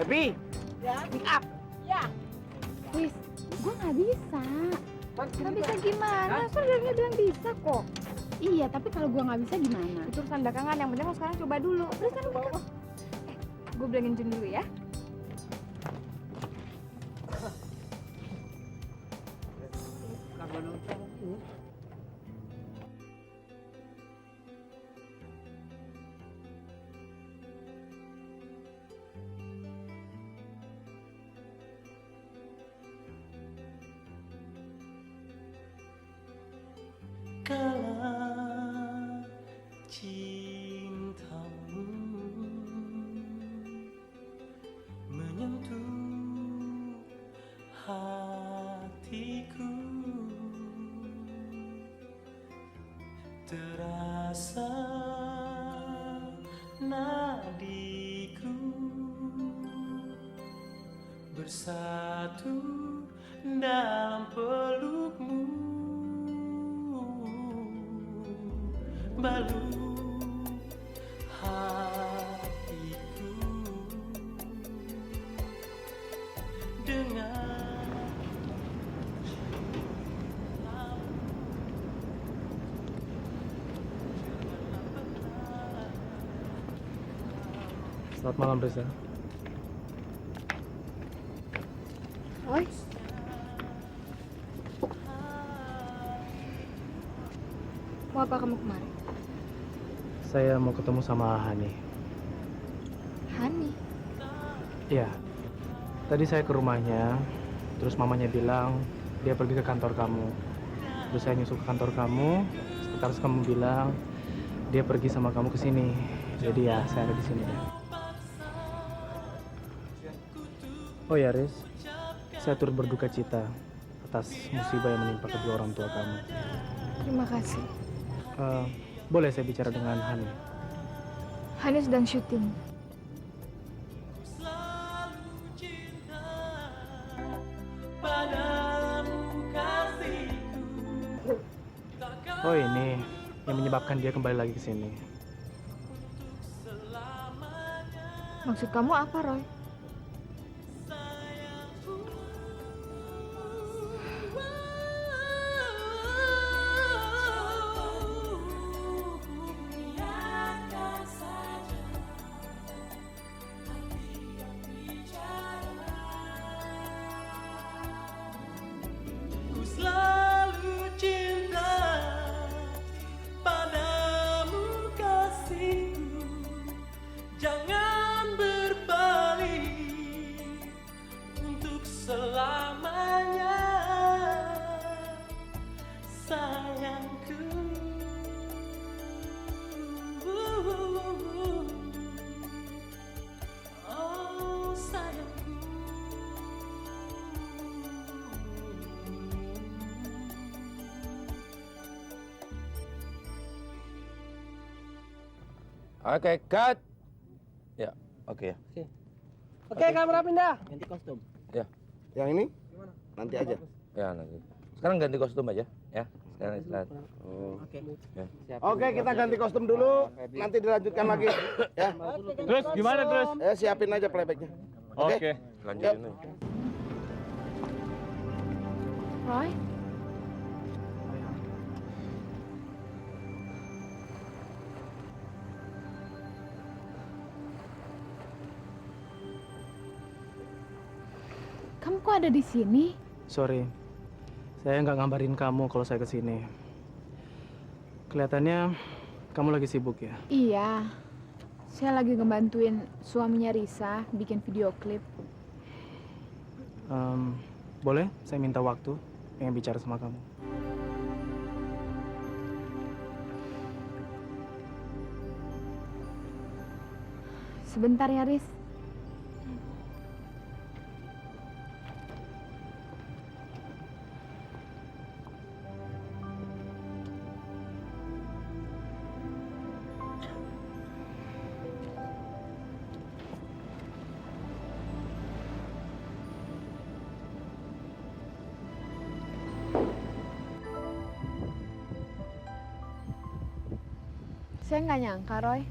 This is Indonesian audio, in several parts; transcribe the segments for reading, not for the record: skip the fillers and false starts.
Ebi, Ya, pick up. ya. Wis, gue nggak bisa. Nggak bisa gimana? Saudaranya bilang bisa kok. Iya, tapi kalau gue nggak bisa gimana? Itu urusan belakangan. Yang penting lo sekarang coba dulu. Terus kan bawa. Gue bilangin Jun dulu ya. Kala cintamu menyentuh hatiku, terasa nadiku bersatu dalam pelukmu. Balu hatiku dengan Selamat malam, Reza. Roy. Mau apa kamu kemarin? Saya mau ketemu sama Hani. Hani. Iya. Tadi saya ke rumahnya, terus mamanya bilang dia pergi ke kantor kamu. Terus saya nyusul ke kantor kamu, terus kamu bilang dia pergi sama kamu ke sini. Jadi ya, saya ada di sini deh. Oh ya, Riz. Saya turut berduka cita atas musibah yang menimpa kedua orang tua kamu. Terima kasih. Boleh saya bicara dengan Hani? Hani sedang syuting. selalu cinta padamu kasihku. Oh ini yang menyebabkan dia kembali lagi ke sini. Maksud kamu apa, Roy? Ku selalu cinta padamu kasihku, jangan berbalik untuk selamanya, sayangku. Oh sayangku. Oke, cut. Ya, oke ya. Oke, kamera pindah. Ganti kostum. Yang ini? Nanti aja. Ya, nanti. Sekarang ganti kostum aja, ya. Sekarang istirahat. Oh. Oke. Ya. Oke, kita ganti kostum dulu. Nanti dilanjutkan lagi. Ya. Terus gimana terus? Siapin aja playbacknya. Oke. Lanjutin aja. Roy? Kamu kok ada di sini? Sorry, saya nggak ngabarin kamu kalau saya kesini. Kelihatannya kamu lagi sibuk ya? Iya. Saya lagi ngebantuin suaminya Risa bikin video klip. Boleh saya minta waktu pengen bicara sama kamu? Sebentar ya, Riz. Saya nggak nyangka, Roy.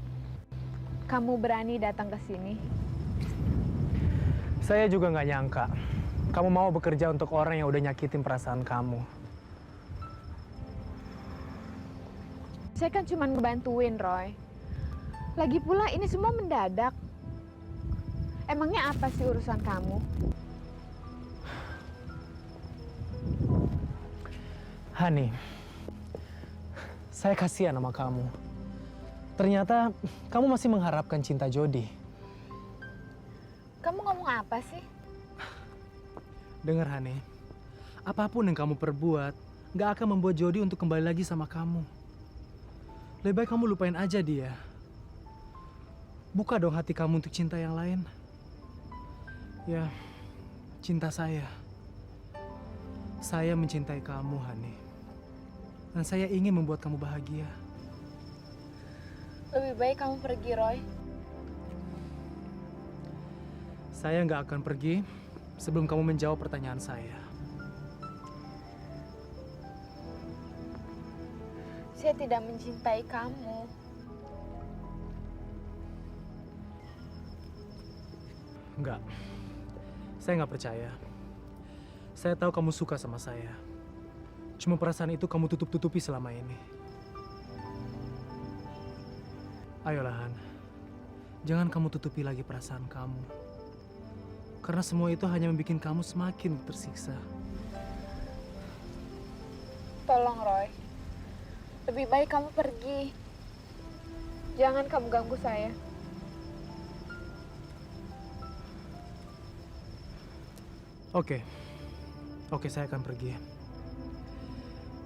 Kamu berani datang ke sini. Saya juga nggak nyangka kamu mau bekerja untuk orang yang udah nyakitin perasaan kamu. Saya kan cuma ngebantuin, Roy. Lagi pula ini semua mendadak. Emangnya apa sih urusan kamu? Hani, saya kasihan sama kamu. Ternyata kamu masih mengharapkan cinta Jody. Kamu ngomong apa sih? Dengar, Hani. Apapun yang kamu perbuat, nggak akan membuat Jody untuk kembali lagi sama kamu. Lebih baik kamu lupain aja dia. Buka dong hati kamu untuk cinta yang lain. Ya, cinta saya. Saya mencintai kamu, Hani. Dan saya ingin membuat kamu bahagia. Lebih baik kamu pergi, Roy. Saya nggak akan pergi sebelum kamu menjawab pertanyaan saya. Saya tidak mencintai kamu. Enggak. Saya nggak percaya. Saya tahu kamu suka sama saya. Cuma perasaan itu kamu tutup-tutupi selama ini. Ayolah, Han. Jangan kamu tutupi lagi perasaan kamu. Karena semua itu hanya membuat kamu semakin tersiksa. Tolong, Roy. Lebih baik kamu pergi. Jangan kamu ganggu saya. Oke. Oke, saya akan pergi.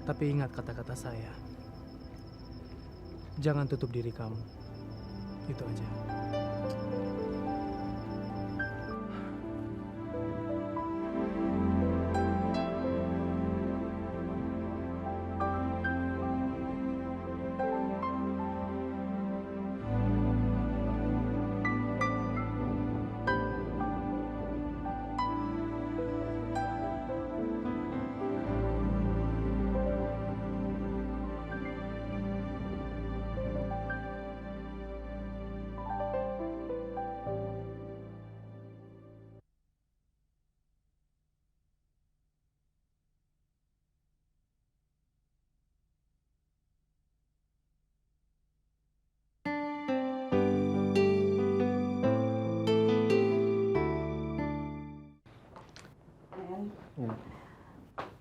Tapi ingat kata-kata saya. Jangan tutup diri kamu. Itu aja.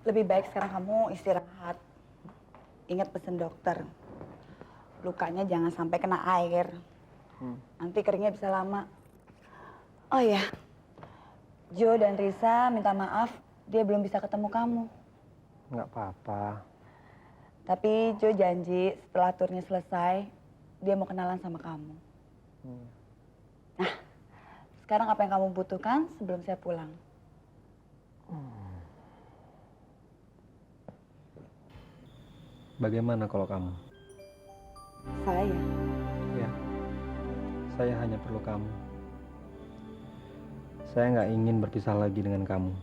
Lebih baik sekarang kamu istirahat. Ingat pesan dokter. Lukanya jangan sampai kena air. Nanti keringnya bisa lama. Oh ya, Jo dan Risa minta maaf dia belum bisa ketemu kamu. Nggak apa-apa. Tapi Jo janji setelah turnya selesai, dia mau kenalan sama kamu. Nah, sekarang apa yang kamu butuhkan sebelum saya pulang? Bagaimana kalau kamu? Saya. Ya, saya hanya perlu kamu. Saya nggak ingin berpisah lagi dengan kamu.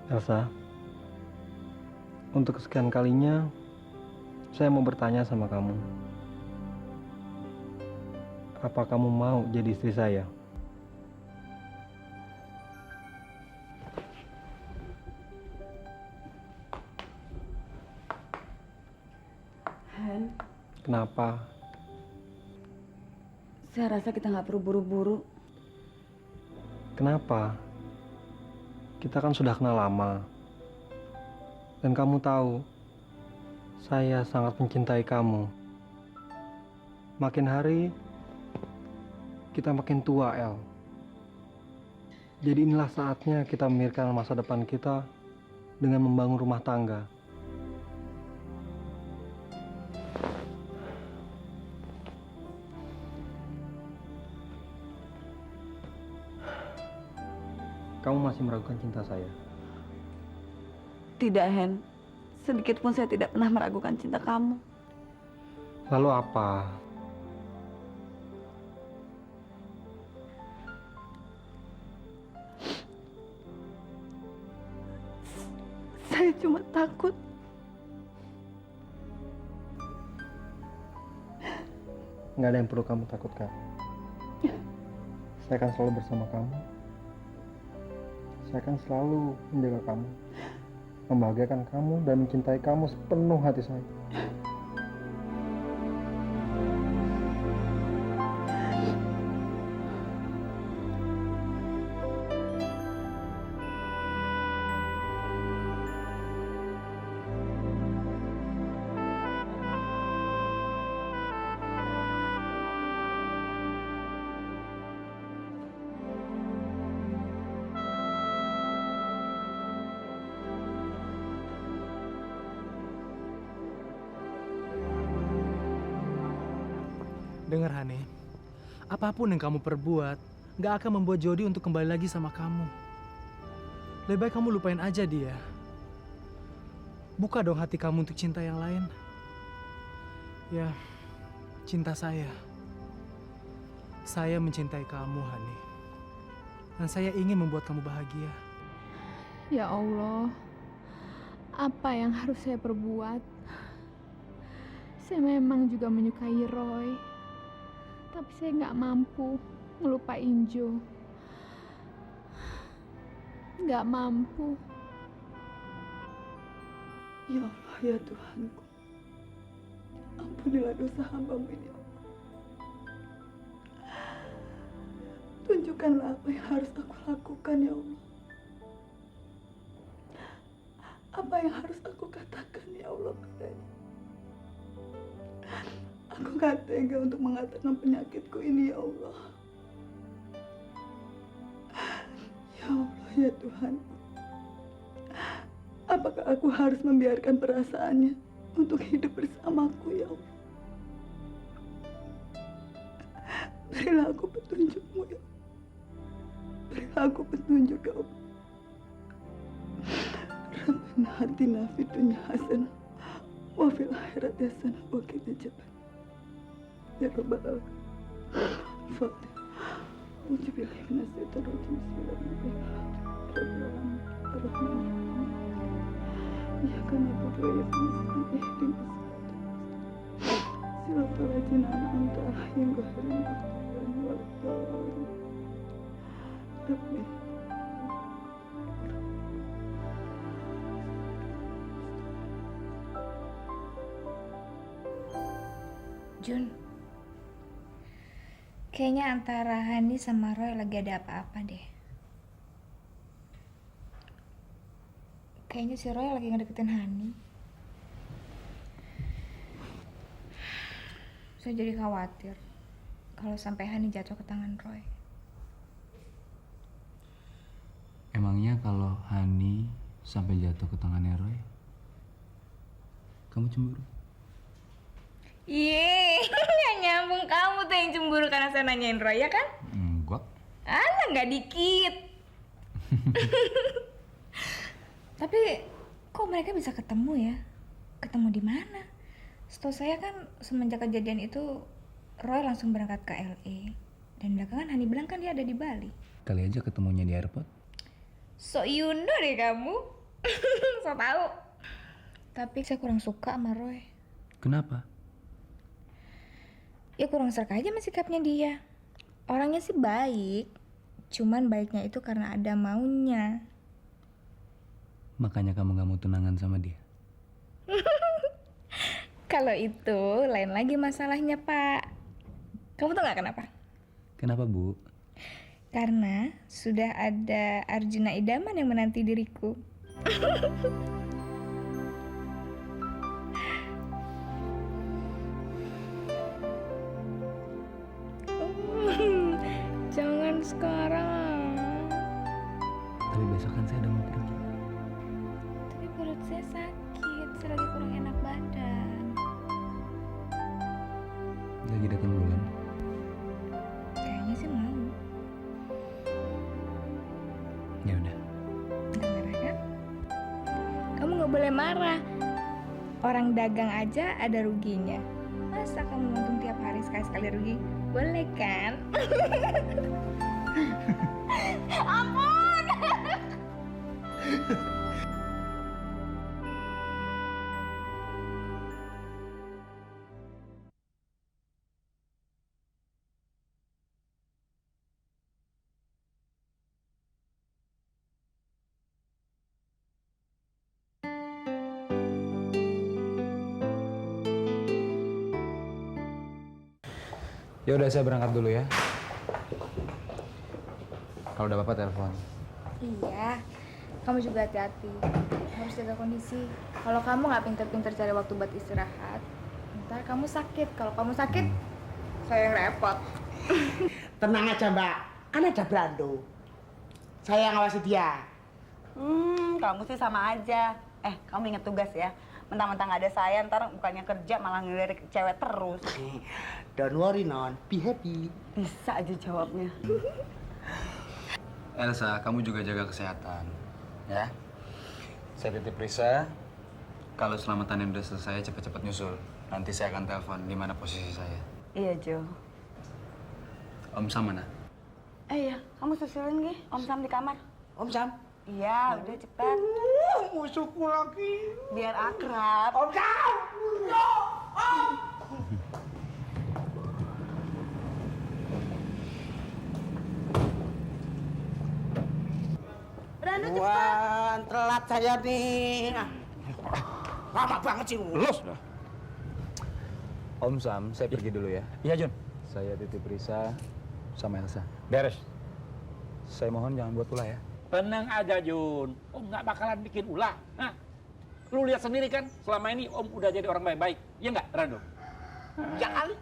Elsa, untuk kesekian kalinya, saya mau bertanya sama kamu. Apa kamu mau jadi istri saya? Han, Kenapa? saya rasa kita nggak perlu buru-buru. Kenapa? Kita kan sudah kenal lama. Dan kamu tahu, saya sangat mencintai kamu. Makin hari, kita makin tua, El. Jadi inilah saatnya kita memikirkan masa depan kita dengan membangun rumah tangga. Kamu masih meragukan cinta saya? Tidak, Hen. Sedikit pun saya tidak pernah meragukan cinta kamu. Lalu apa? Saya cuma takut. Nggak ada yang perlu kamu takutkan. Saya akan selalu bersama kamu. Saya akan selalu menjaga kamu, membahagiakan kamu dan mencintai kamu sepenuh hati saya. Dengar Hani, apapun yang kamu perbuat, gak akan membuat Jody untuk kembali lagi sama kamu. Lebih baik kamu lupain aja dia. Buka dong hati kamu untuk cinta yang lain. Ya, cinta saya. Saya mencintai kamu, Hani. Dan saya ingin membuat kamu bahagia. Ya Allah, apa yang harus saya perbuat? Saya memang juga menyukai Roy. Tapi saya nggak mampu ngelupain Jo. Nggak mampu. Ya Allah, ya Tuhanku. Ampunilah dosa hamba-Mu ini, ya Allah. Tunjukkanlah apa yang harus aku lakukan, ya Allah. Apa yang harus aku katakan, ya Allah, padanya. Aku gak tega untuk mengatakan penyakitku ini, ya Allah. Ya Allah, ya Tuhan. Apakah aku harus membiarkan perasaannya untuk hidup bersamaku, ya Allah? Berilah aku petunjuk-Mu, ya Allah. Berilah aku petunjuk, ya Allah. Rabbana atina fid dunya hasanah wa fil akhirati hasanah wa qina adzaban. Ya Rabbal Alamin. Fatihah. Ujibillahi minasyaitonir rajim. Bismillahirrahmanirrahim. Rabbil alamin. Arrahmanirrahim. Iyyaka na'budu wa iyyaka nasta'in. Ihdinas siratal ladzina an'amta 'alaihim ghairil maghdubi 'alaihim waladdallin. Amin. Jun, kayaknya antara Hani sama Roy lagi ada apa-apa deh. Kayaknya si Roy lagi ngedeketin Hani. Saya jadi khawatir kalau sampai Hani jatuh ke tangan Roy. Emangnya kalau Hani sampai jatuh ke tangannya Roy, kamu cemburu? Iya, yang nyambung kamu tuh yang cemburu karena saya nanyain Roy, ya kan? Enggak. Alah, nggak dikit. Tapi kok mereka bisa ketemu ya? Ketemu di mana? Setahu saya kan semenjak kejadian itu Roy langsung berangkat ke LA. Dan belakangan Hani bilang kan dia ada di Bali. Kali aja ketemunya di airport. So you know deh kamu. So tahu. Tapi saya kurang suka sama Roy. Kenapa? Ya kurang serka aja sama sikapnya dia. Orangnya sih baik, cuman baiknya itu karena ada maunya. Makanya kamu gak mau tunangan sama dia? Kalau itu lain lagi masalahnya, Pak. Kamu tau gak kenapa? Kenapa, Bu? Karena sudah ada Arjuna idaman yang menanti diriku. Jangan sekarang. Tapi besok kan saya udah mau pergi. Tapi perut saya sakit, saya lagi kurang enak badan. Lagi datang bulan. Kayaknya sih mau. Ya udah. Nggak marah kan? Kamu nggak boleh marah. Orang dagang aja ada ruginya. Masa kamu untung tiap hari sekali-sekali rugi? Boleh kan? Ampun! Ya udah, saya berangkat dulu ya. Kalau udah Bapak telepon. Iya, kamu juga hati-hati. Harus jaga kondisi. Kalau kamu nggak pinter-pinter cari waktu buat istirahat, ntar kamu sakit. Kalau kamu sakit, saya yang repot. Tenang aja Mbak, kan ada Brando. Saya yang ngawasi dia. Kamu sih sama aja. Kamu inget tugas ya. Mentang-mentang nggak ada saya, ntar bukannya kerja malah ngelirik cewek terus. Don't worry Non, be happy. Bisa aja jawabnya. Elsa, kamu juga jaga kesehatan, ya. Saya titip Risa. Kalau selamatannya udah selesai, cepat-cepat nyusul. Nanti saya akan telepon di mana posisi saya. Iya, Jo. Om Sam mana? Iya, kamu susulin gih, Om Sam di kamar. Om Sam. Iya, udah cepat. Musuhku lagi. Biar akrab. Om Sam. No. Brando cepat. Wah, telat saya nih. Lama banget sih lulus. Om Sam, saya pergi dulu ya. Iya, Jun. Saya titip Risa sama Elsa. Beres. Saya mohon jangan buat ulah ya. Tenang aja, Jun. Om nggak bakalan bikin ulah. Hah? Lu lihat sendiri kan, selama ini Om udah jadi orang baik-baik. Iya nggak, Rando? Ya kali.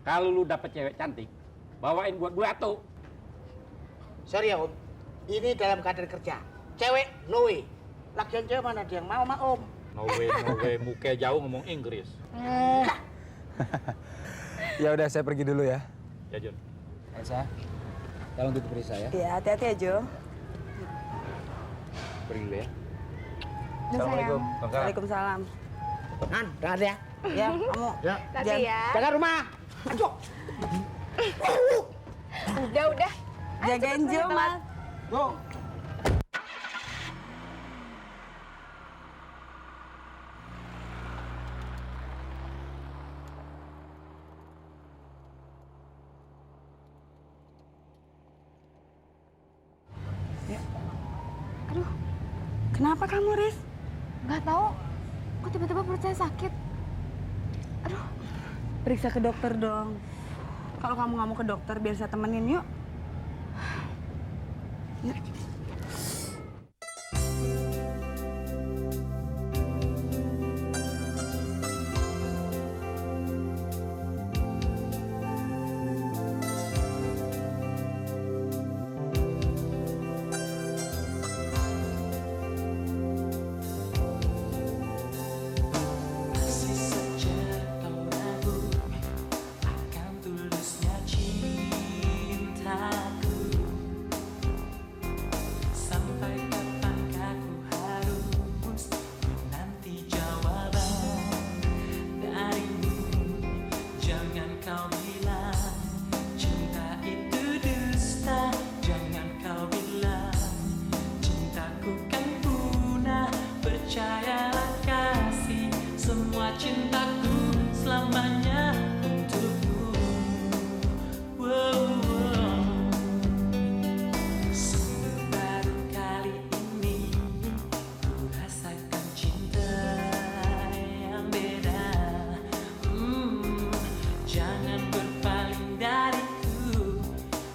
Kalau lu dapet cewek cantik, bawain buat gue atuh. Sorry ya Om, ini dalam keadaan kerja. Cewek, no way. Lagian cewek mana dia yang mau sama Om? No way, muka jauh ngomong Inggris. Ya udah, saya pergi dulu ya. Ya, Jun. Elsa, tolong titip Risa ya. Iya, hati-hati ya, Jo. Pergi dulu ya. Assalamualaikum. Waalaikumsalam. Nan, dengar ya. Ya, kamu. Ya. Tati ya. Jaga rumah. Ayo. Udah. Jagain Jo, Mas. Go. Kenapa kamu, Riz? Nggak tahu, kok tiba-tiba perut saya sakit. Aduh, Periksa ke dokter dong. Kalau kamu nggak mau ke dokter, biar saya temenin yuk. Yuk. Masih saja kau ragu akan tulusnya cintaku. Sampai kapankah ku harus menanti jawaban darimu? Jangan kau bilang cinta itu dusta. Jangan kau bilang cintaku kan punah. Percayalah kasih, semua cintaku selamanya untukmu. Wow. Sungguh baru kali ini ku rasakan cinta yang beda. Jangan berpaling dariku,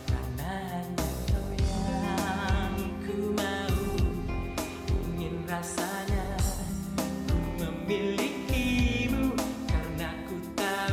karena hanya kau yang ku mau. Ingin rasanya ku memilikimu, karena ku tahu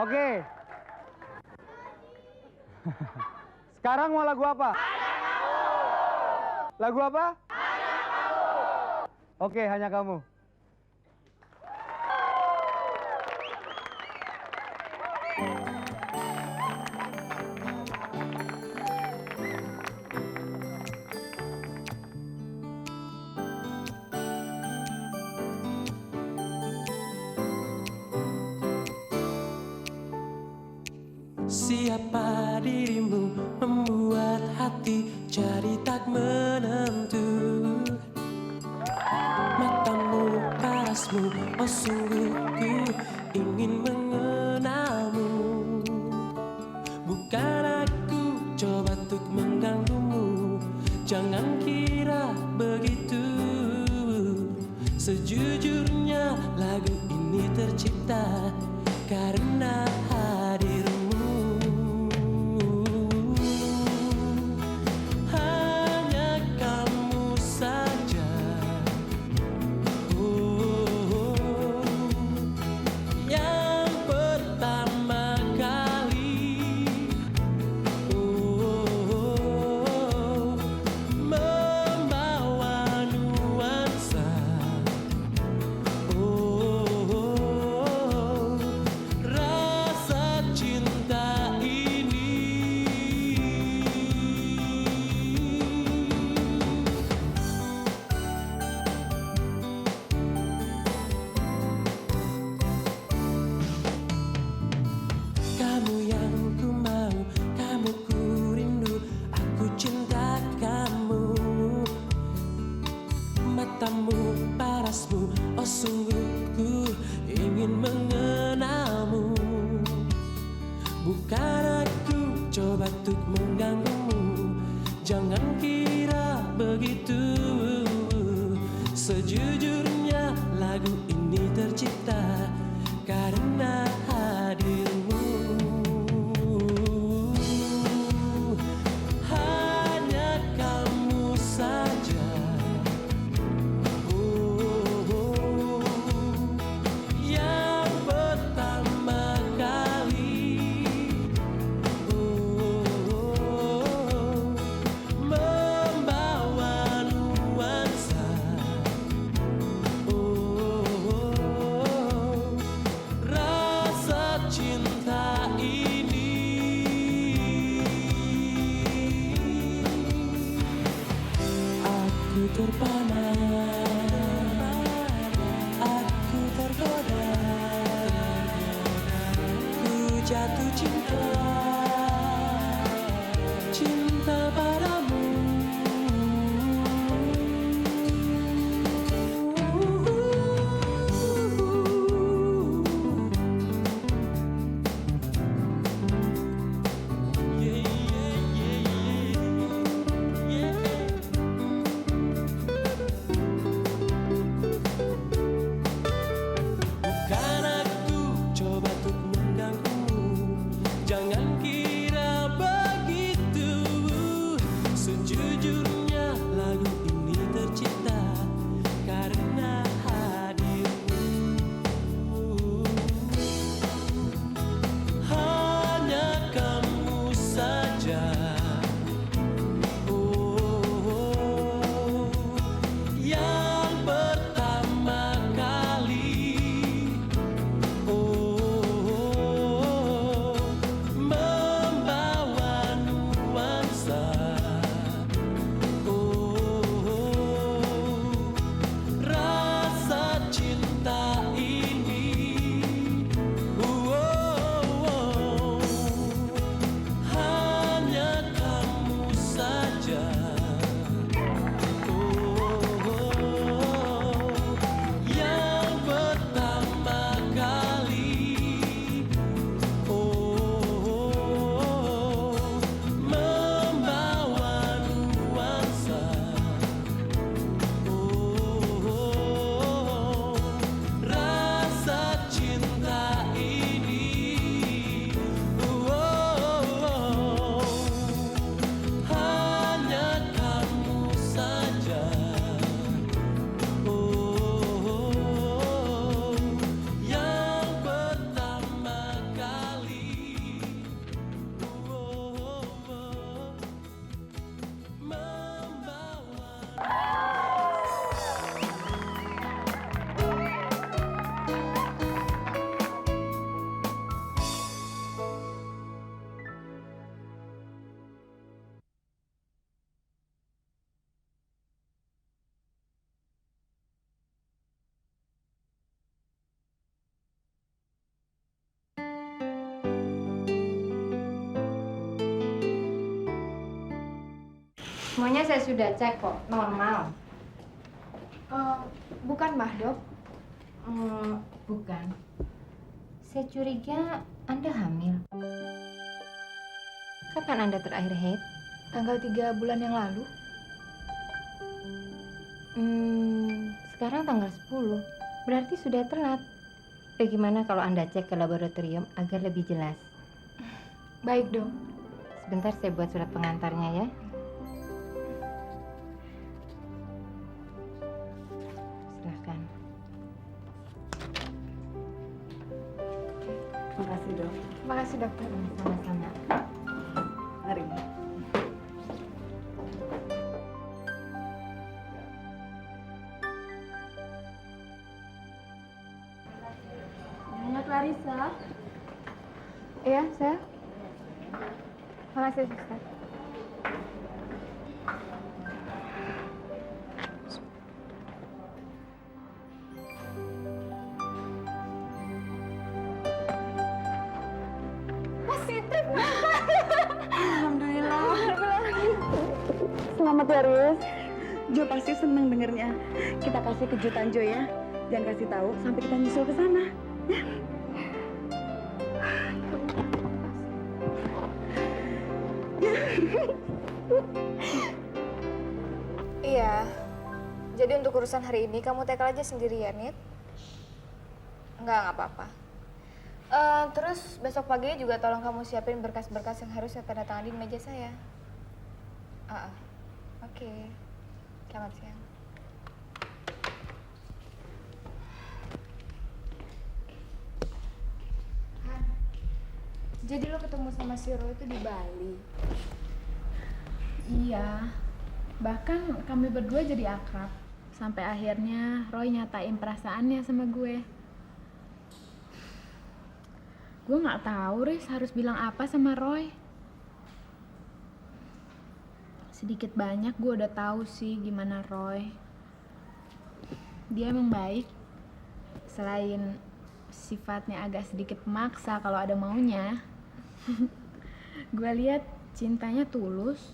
Oke. Sekarang mau lagu apa? Lagu apa? Oke, hanya kamu. Siapa dirimu membuat hati jadi tak menentu. Matamu, parasmu, oh sungguh ku ingin mengenalmu. Bukan aku coba untuk mengganggumu, jangan kira begitu. Sejujurnya lagu ini tercipta karena hadirmu. Hanya kamu saja, yang pertama kali membawa nuansa rasa cinta ini. Kamu yang ku mau, kamu ku rindu, aku cinta kamu. Matamu, parasmu, oh sungguh ku ingin mengenalmu. Bukan aku coba untuk mengganggumu, jangan kira begitu. Sejujurnya lagu ini tercipta karena hadirmu. Hanya kamu saja, yang pertama kali membawa nuansa rasa cinta ini. Aku terpana, aku tergoda, ku jatuh cinta, cinta padamu. Bukan aku coba untuk mengganggumu, Semuanya saya sudah cek kok, normal. Bukan mah, Dok. Bukan. Saya curiga Anda hamil. Kapan Anda terakhir haid? Tanggal 3 bulan yang lalu. Sekarang tanggal 10. Berarti sudah telat. Bagaimana kalau Anda cek ke laboratorium agar lebih jelas? Baik, Dok. Sebentar saya buat surat pengantarnya ya. Silahkan. Makasih, Dok. Makasih, Dokter. Sama-sama. Mari. Nanya Clarissa. Iya, saya. Makasih, Suster. Positif, Alhamdulillah. Selamat ya, Riz. Jo pasti seneng dengernya. Kita kasih kejutan Jo ya. Jangan kasih tahu sampai kita nyusul ke sana. Ya. Iya. Jadi untuk urusan hari ini kamu tackle aja sendirian, Nit. Nggak apa-apa. Terus besok pagi juga tolong kamu siapin berkas-berkas yang harus saya tanda tangani di meja saya. Oke. Selamat siang. Han, jadi lo ketemu sama si Roy itu di Bali? Iya. Bahkan kami berdua jadi akrab. Sampai akhirnya Roy nyatain perasaannya sama gue. Gue nggak tahu, Riz, harus bilang apa sama Roy. Sedikit banyak gue udah tahu sih gimana Roy. Dia emang baik. Selain sifatnya agak sedikit memaksa kalau ada maunya. Gue lihat cintanya tulus.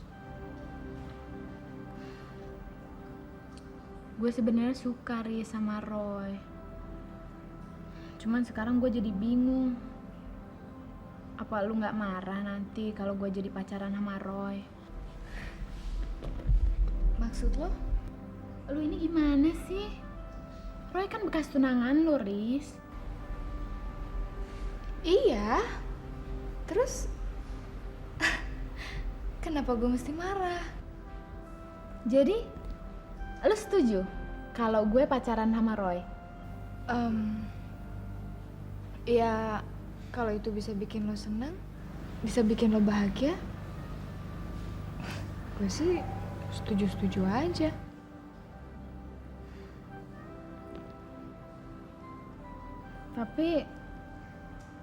Gue sebenarnya suka Riz sama Roy. Cuman sekarang gue jadi bingung. Apa lu nggak marah nanti kalau gue jadi pacaran sama Roy? Maksud lo? Lu ini gimana sih? Roy kan bekas tunangan lo, Riz. Iya. Terus kenapa gue mesti marah? Jadi, lu setuju kalau gue pacaran sama Roy? Ya, kalau itu bisa bikin lo senang, bisa bikin lo bahagia, gue sih setuju-setuju aja. Tapi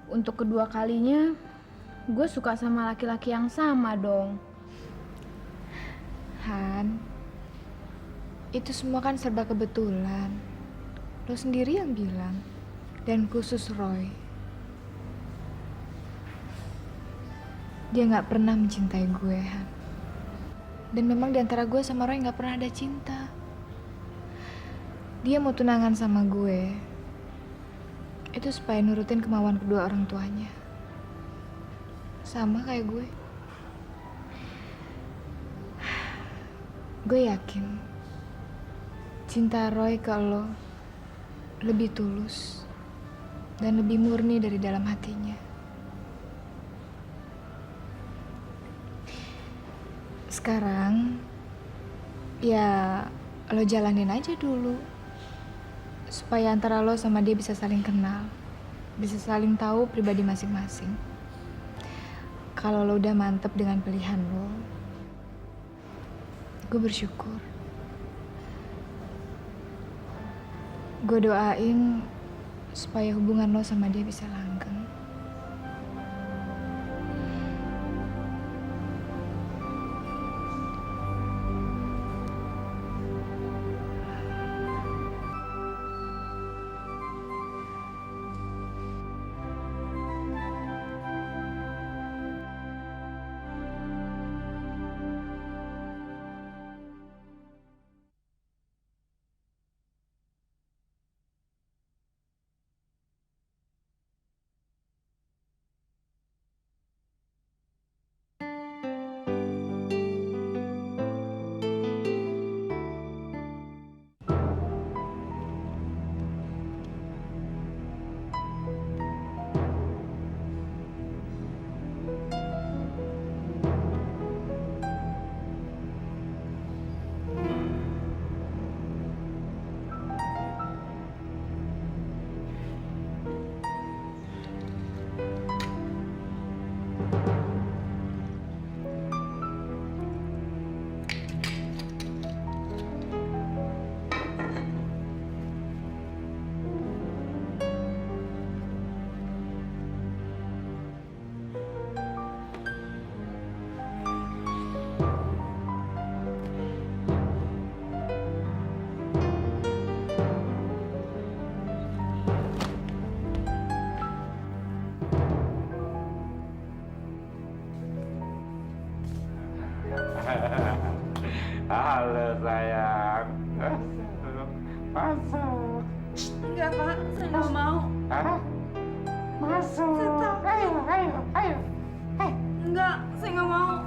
untuk kedua kalinya gue suka sama laki-laki yang sama dong. Han, itu semua kan serba kebetulan. Lo sendiri yang bilang, dan khusus Roy. Dia nggak pernah mencintai gue, Han. Dan memang diantara gue sama Roy nggak pernah ada cinta. Dia mau tunangan sama gue. Itu supaya nurutin kemauan kedua orang tuanya. Sama kayak gue. Gue yakin cinta Roy ke lo lebih tulus dan lebih murni dari dalam hatinya. Sekarang ya lo jalanin aja dulu supaya antara lo sama dia bisa saling kenal, bisa saling tahu pribadi masing-masing. Kalau lo udah mantep dengan pilihan lo, gue bersyukur. Gue doain supaya hubungan lo sama dia bisa langgeng. Halo sayang. Masuk. Enggak, Pak. Saya nggak mau. Hah? Masuk. Ayo. Enggak, saya nggak mau.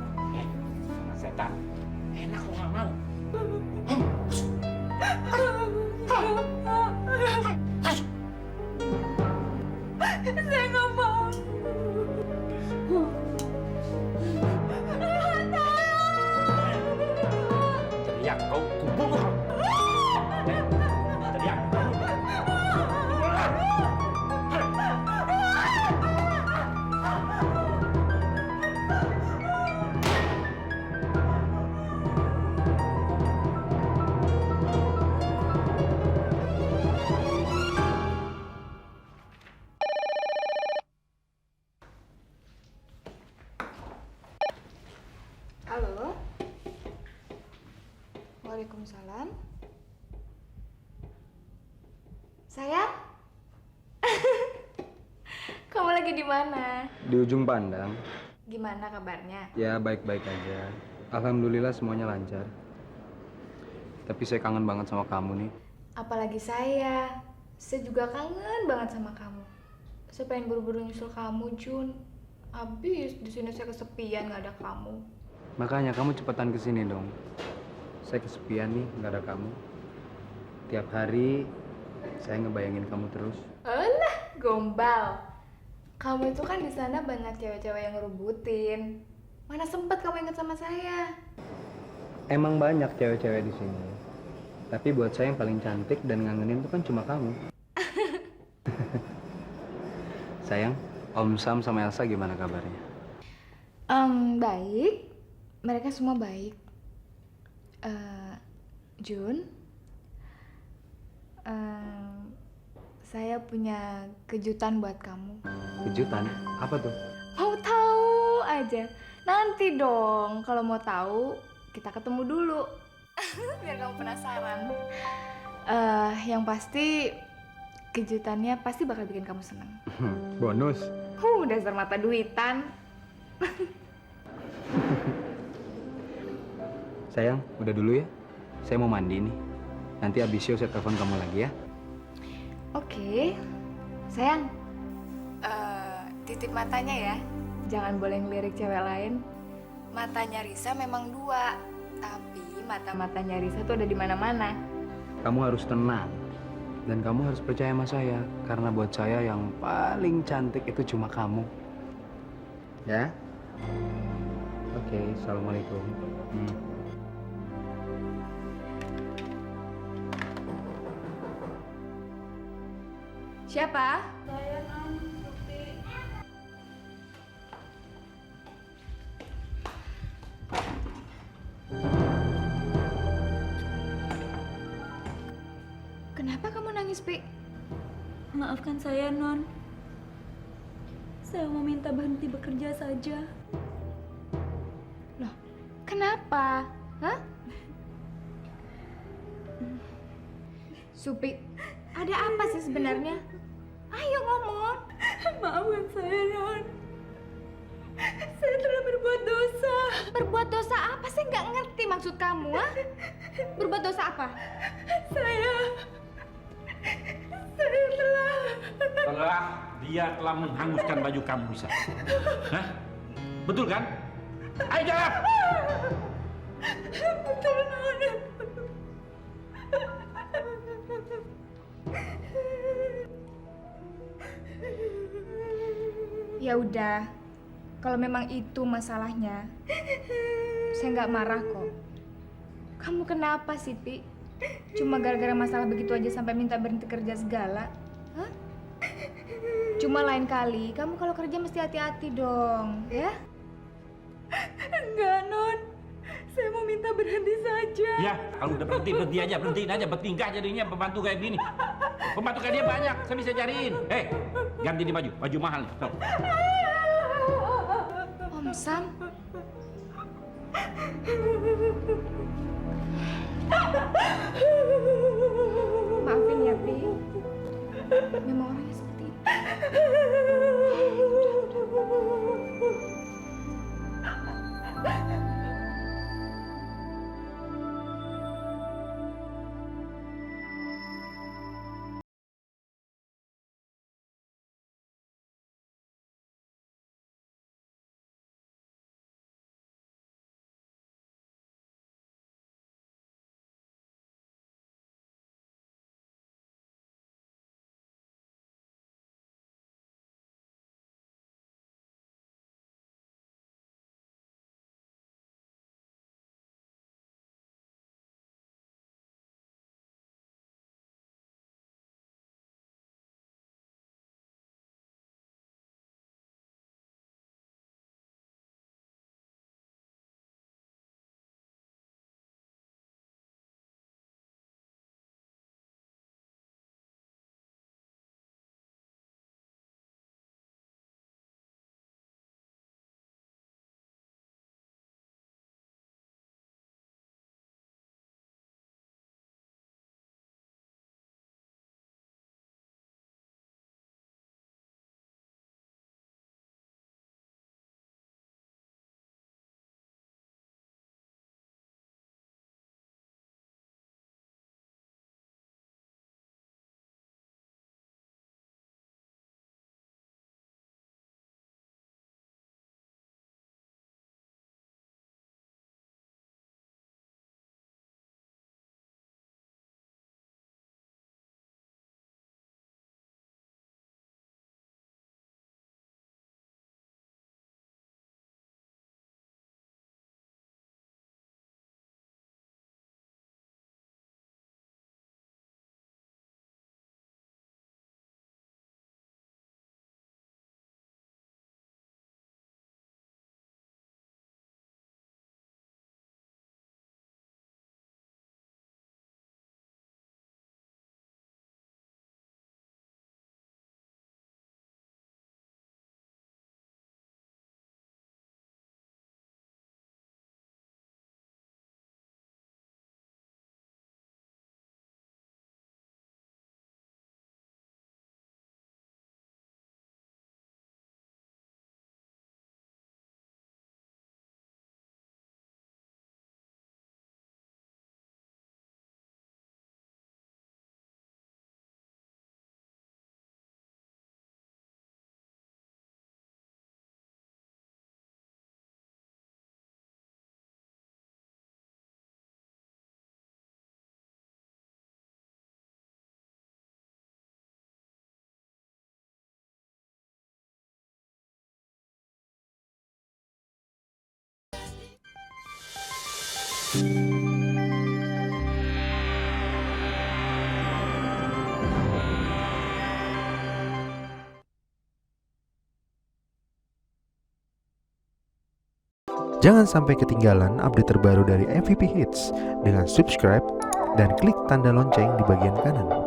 Setan. Enak kok nggak mau. Saya nggak mau. Teriak kau, kubunuh kau. Teriak. Halo. Waalaikumsalam. Sayang? Kamu lagi di mana? Di ujung pandang. Gimana kabarnya? Ya baik-baik aja. Alhamdulillah semuanya lancar. Tapi saya kangen banget sama kamu nih. Apalagi saya. Saya juga kangen banget sama kamu. Saya pengen buru-buru nyusul kamu, Jun. Abis di sini saya kesepian nggak ada kamu. Makanya kamu cepetan kesini dong. Saya kesepian nih, nggak ada kamu. Tiap hari saya ngebayangin kamu terus. Alah, gombal. Kamu itu kan di sana banyak cewek-cewek yang ngerubutin. Mana sempet kamu inget sama saya? Emang banyak cewek-cewek di sini. Tapi buat saya yang paling cantik dan ngangenin itu kan cuma kamu. Sayang, Om Sam sama Elsa gimana kabarnya? Baik. Mereka semua baik. Jun, saya punya kejutan buat kamu. Kejutan? Apa tuh? Mau tahu aja? Nanti dong. Kalau mau tahu, kita ketemu dulu. Biar kamu penasaran. Yang pasti kejutannya pasti bakal bikin kamu senang. Bonus. Dasar mata duitan. Sayang, udah dulu ya. Saya mau mandi nih. Nanti abis show saya telepon kamu lagi ya. Oke. Sayang, titip matanya ya. Jangan boleh ngelirik cewek lain. Matanya Risa memang dua, tapi mata-matanya Risa tuh ada di mana-mana. Kamu harus tenang. Dan kamu harus percaya sama saya. Karena buat saya yang paling cantik itu cuma kamu. Ya? Oke, assalamualaikum. Siapa? Saya non Supi. Kenapa kamu nangis, Pi? Maafkan saya, Non. Saya mau minta berhenti bekerja saja. Loh, kenapa? Hah? Supi, ada apa sih sebenarnya? Ayo ngomong. Maafkan saya, Non. Saya telah berbuat dosa. Berbuat dosa apa sih? Nggak ngerti maksud kamu, ha? Berbuat dosa apa? Saya Dia telah menghanguskan baju kamu, Risa. Hah? Betul kan? Ayo jawab! Betul, Non. Ya udah, kalau memang itu masalahnya, saya nggak marah kok. Kamu kenapa sih, Pi? Cuma gara-gara masalah begitu aja sampai minta berhenti kerja segala? Hah? Cuma lain kali, kamu kalau kerja mesti hati-hati dong, ya? Enggak, Non. Saya mau minta berhenti saja. Ya, kalau udah berhenti aja, berhentiin aja. Bertingkah jadinya pembantu kayak gini. Pembantu kayak dia banyak, saya bisa cariin. Ganti di baju mahal. Tuh. Om Sam. Maafin ya, Pi. Memang orangnya seperti itu. Jangan sampai ketinggalan update terbaru dari MVP Hits dengan subscribe dan klik tanda lonceng di bagian kanan.